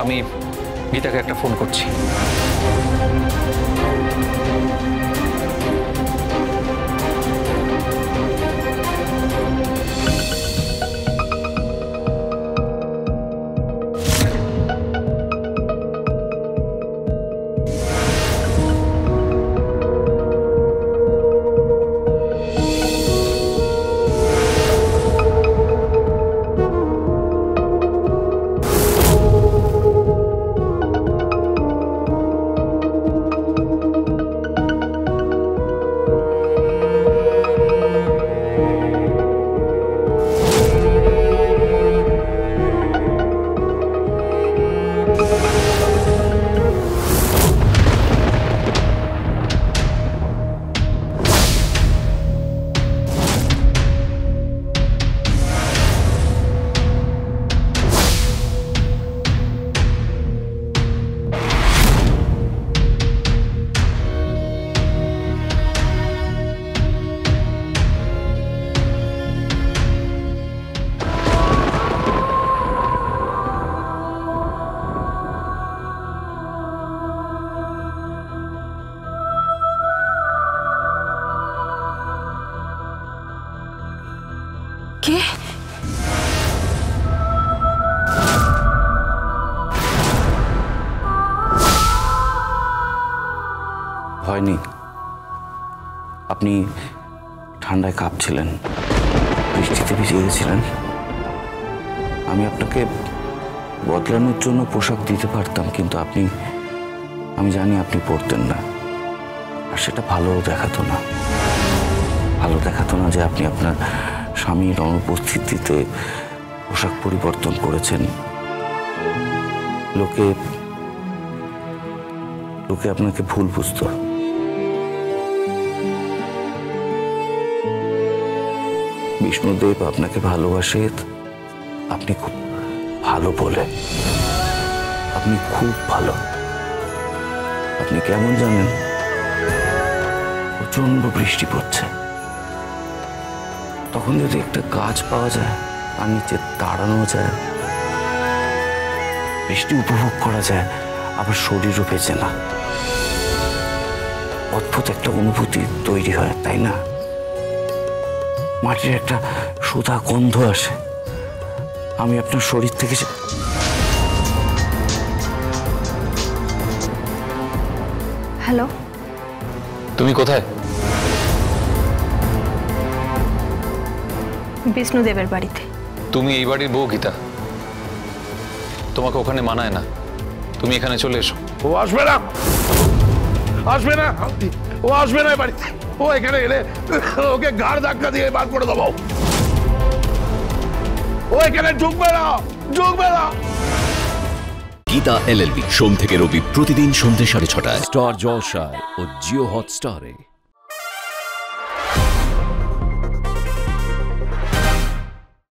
আমি গীতাকে একটা ফোন করছি। কে? হয়নি, আপনি ঠান্ডায় কাঁপছিলেন, বৃষ্টিতে ভিজে গেছিলেন। আমি আপনাকে বদলানোর জন্য পোশাক দিতে পারতাম, কিন্তু আমি জানি আপনি পরতেন না, আর সেটা ভালো দেখাতো না। ভালো দেখাতো না যে আপনি আপনার স্বামীর অনুপস্থিতিতে পোশাক পরিবর্তন করেছেন। লোকে আপনাকে ভুল বুঝতো। বিষ্ণুদেব আপনাকে ভালোবাসে, আপনি খুব ভালো বলে। আপনি খুব ভালো। আপনি কেমন জানেন? প্রচন্ড বৃষ্টি পড়ছে, তখন যদি একটা গাছ পাওয়া যায়, তার নিচে দাঁড়ানো যায়, বৃষ্টি উপভোগ করা যায়, আবার শরীরও বেঁচে না, অদ্ভুত একটা অনুভূতি তৈরি হয়, তাই না? মাটির একটা সুধা গন্ধ আসে, আমি আপনার শরীর থেকে হ্যালো, তুমি কোথায়? বিষ্ণুদেবের বাড়িতে। তুমি এই বাড়ির বউ গীতা, তোমাকে ওখানে মানায় না, তুমি এখানে চলে এসো। ও আসবে না, আসবে না, ও আসবে না বাড়িতে। ও এখানে এলে ওকে ঘাড় ধাক্কা দিয়ে বার করে দেবো। ও এখানে ঢুকবে না, ঢুকবে না। গীতা LLB সোম থেকে রবি প্রতিদিন সন্ধ্যে 6:30 স্টার জলসায় ও জিও হটস্টারে।